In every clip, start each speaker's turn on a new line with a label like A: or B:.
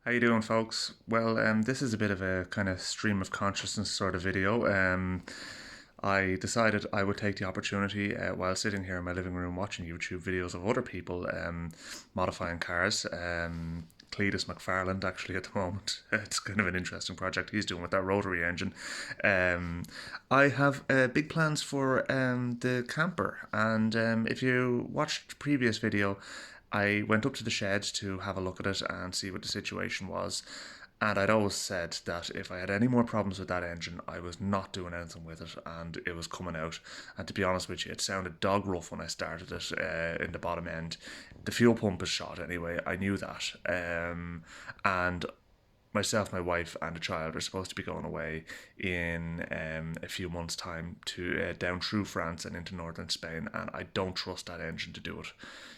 A: How you doing, folks? Well, this is a bit of a kind of stream of consciousness sort of video. I decided I would take the opportunity while sitting here in my living room watching YouTube videos of other people modifying cars. Cletus McFarland, actually, at the moment. It's kind of an interesting project he's doing with that rotary engine. Um, I have big plans for the camper, and if you watched the previous video, I went up to the shed to have a look at it and see what the situation was. And I'd always said that if I had any more problems with that engine, I was not doing anything with it, and it was coming out. And to be honest with you, it sounded dog rough when I started it in the bottom end. The fuel pump is shot anyway. I knew that, and myself, my wife, and a child are supposed to be going away in a few months' time to down through France and into northern Spain, and I don't trust that engine to do it.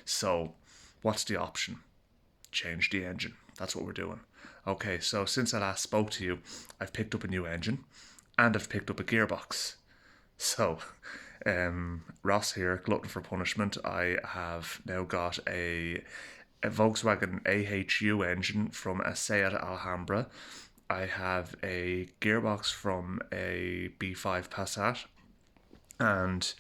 A: So, what's the option? Change the engine. That's what we're doing. Okay, so since I last spoke to you, I've picked up a new engine and I've picked up a gearbox. So, Ross here, glutton for punishment. I have now got a Volkswagen AHU engine from a Seat Alhambra. I have a gearbox from a B5 Passat, and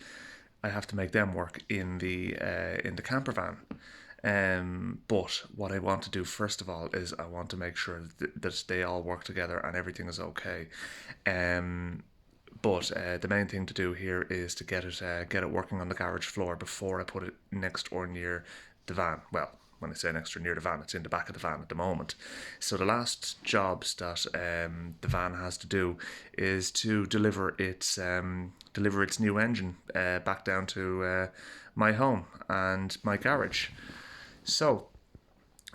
A: I have to make them work in the camper van. But what I want to do first of all is I want to make sure that they all work together and everything is okay. Um, but the main thing to do here is to get it working on the garage floor before I put it next or near the van. Well, when I say next or near the van, it's in the back of the van at the moment. So the last jobs that the van has to do is to deliver its new engine back down to my home and my garage. So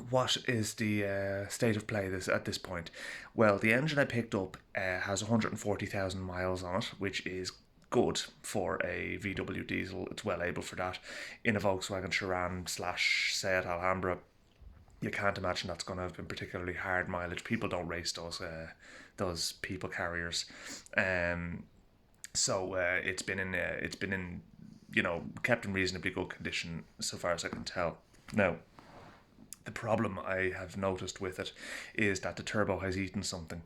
A: what is the state of play at this point? Well, the engine I picked up has 140,000 miles on it, which is good for a VW diesel. It's well able for that. In a Volkswagen Charan slash Seat Alhambra, you can't imagine that's going to have been particularly hard mileage. People don't race those people carriers. So it's been in kept in reasonably good condition so far as I can tell. Now, the problem I have noticed with it is that the turbo has eaten something,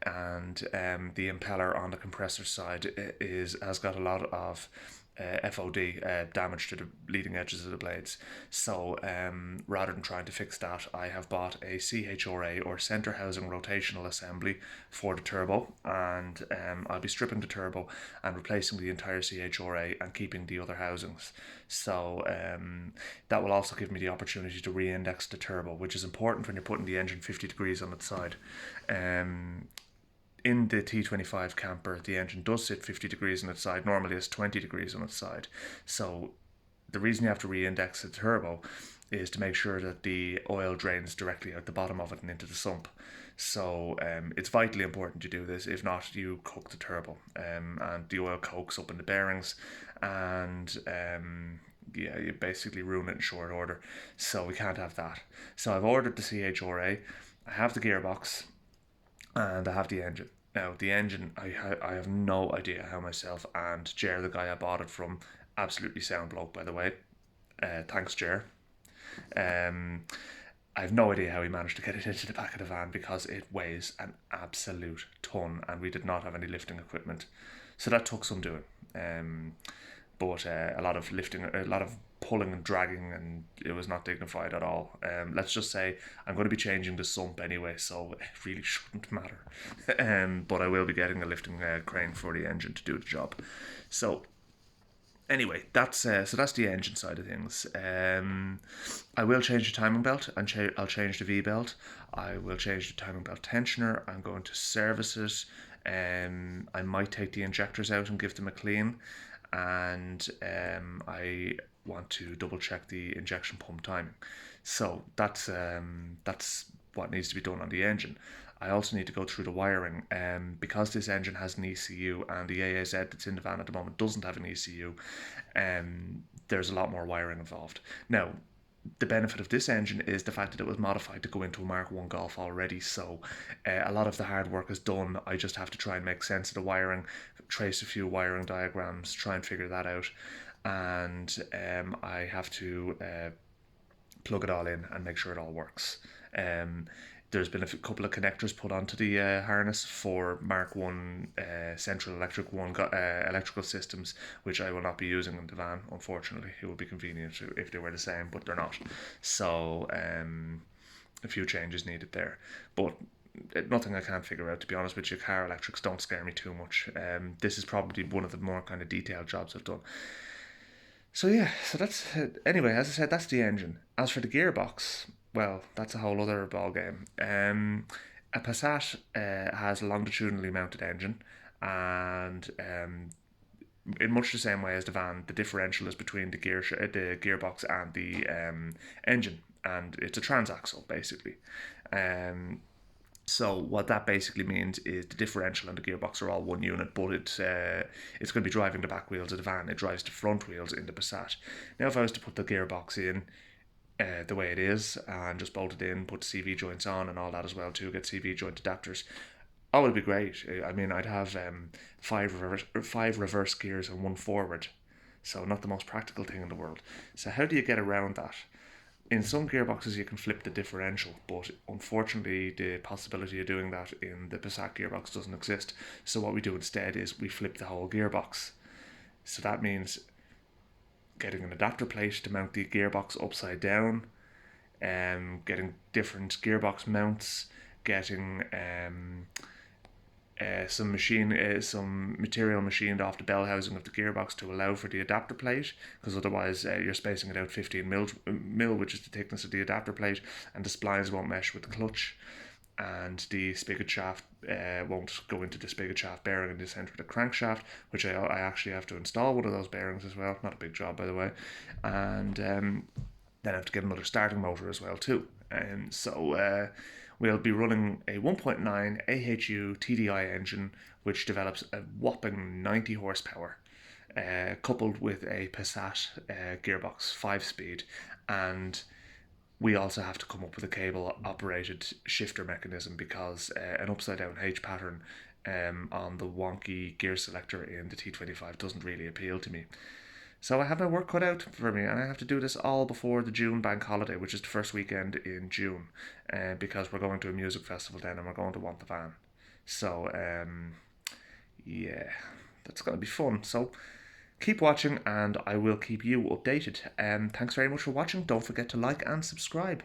A: and the impeller on the compressor side has got a lot of FOD, damage to the leading edges of the blades. So rather than trying to fix that, I have bought a CHRA, or center housing rotational assembly, for the turbo, and I'll be stripping the turbo and replacing the entire CHRA and keeping the other housings. So that will also give me the opportunity to re-index the turbo, which is important when you're putting the engine 50 degrees on its side. In the T25 camper, the engine does sit 50 degrees on its side. Normally it's 20 degrees on its side. So the reason you have to re-index the turbo is to make sure that the oil drains directly out the bottom of it and into the sump. So it's vitally important you do this. If not, you cook the turbo, and the oil cokes up in the bearings, and yeah, you basically ruin it in short order. So we can't have that. So I've ordered the CHRA. I have the gearbox and I have the engine. Now, the engine, I have no idea how myself and Jer, the guy I bought it from, absolutely sound bloke, by the way. Thanks, Jer. Um, I have no idea how he managed to get it into the back of the van because it weighs an absolute ton and we did not have any lifting equipment. So that took some doing. But a lot of lifting, a lot of pulling and dragging, and it was not dignified at all. Let's just say I'm going to be changing the sump anyway, so it really shouldn't matter. But I will be getting a lifting crane for the engine to do the job. So anyway, that's the engine side of things. I will change the timing belt, and I'll change the V belt. I will change the timing belt tensioner. I'm going to service it. I might take the injectors out and give them a clean, and I want to double check the injection pump timing. So that's what needs to be done on the engine. I also need to go through the wiring, because this engine has an ECU and the AAZ that's in the van at the moment doesn't have an ECU. There's a lot more wiring involved. Now, the benefit of this engine is the fact that it was modified to go into a Mark 1 Golf already, so a lot of the hard work is done. I just have to try and make sense of the wiring, trace a few wiring diagrams, try and figure that out, and I have to plug it all in and make sure it all works. There's been couple of connectors put onto the harness for Mark 1 Central Electric 1 electrical systems, which I will not be using in the van, unfortunately. It would be convenient if they were the same, but they're not. So a few changes needed there. But nothing I can't figure out, to be honest with you. Car electrics don't scare me too much. This is probably one of the more kind of detailed jobs I've done. So yeah, so that's anyway. As I said, that's the engine. As for the gearbox, well, that's a whole other ball game. A Passat has a longitudinally mounted engine, and in much the same way as the van, the differential is between the gearbox and the engine, and it's a transaxle basically. Um, so what that basically means is the differential and the gearbox are all one unit, but it's going to be driving the back wheels of the van. It drives the front wheels in the Passat. Now, if I was to put the gearbox in the way it is and just bolt it in, put the CV joints on and all that as well too, get CV joint adapters, oh, it'd be great. I mean, I'd have five reverse gears and one forward, so not the most practical thing in the world. So how do you get around that? In some gearboxes you can flip the differential, but unfortunately the possibility of doing that in the Passat gearbox doesn't exist. So what we do instead is we flip the whole gearbox. So that means getting an adapter plate to mount the gearbox upside down, getting different gearbox mounts, getting some material machined off the bell housing of the gearbox to allow for the adapter plate, because otherwise you're spacing it out 15 mil, which is the thickness of the adapter plate, and the splines won't mesh with the clutch, and the spigot shaft won't go into the spigot shaft bearing in the center of the crankshaft, which I actually have to install one of those bearings as well. Not a big job, by the way, and then I have to get another starting motor as well too, and so. We'll be running a 1.9 AHU TDI engine, which develops a whopping 90 horsepower, coupled with a Passat gearbox 5-speed, and we also have to come up with a cable operated shifter mechanism, because an upside down H pattern on the wonky gear selector in the T25 doesn't really appeal to me. So I have my work cut out for me, and I have to do this all before the June bank holiday, which is the first weekend in June, because we're going to a music festival then, and we're going to want the van. So, yeah, that's going to be fun. So keep watching, and I will keep you updated. Thanks very much for watching. Don't forget to like and subscribe.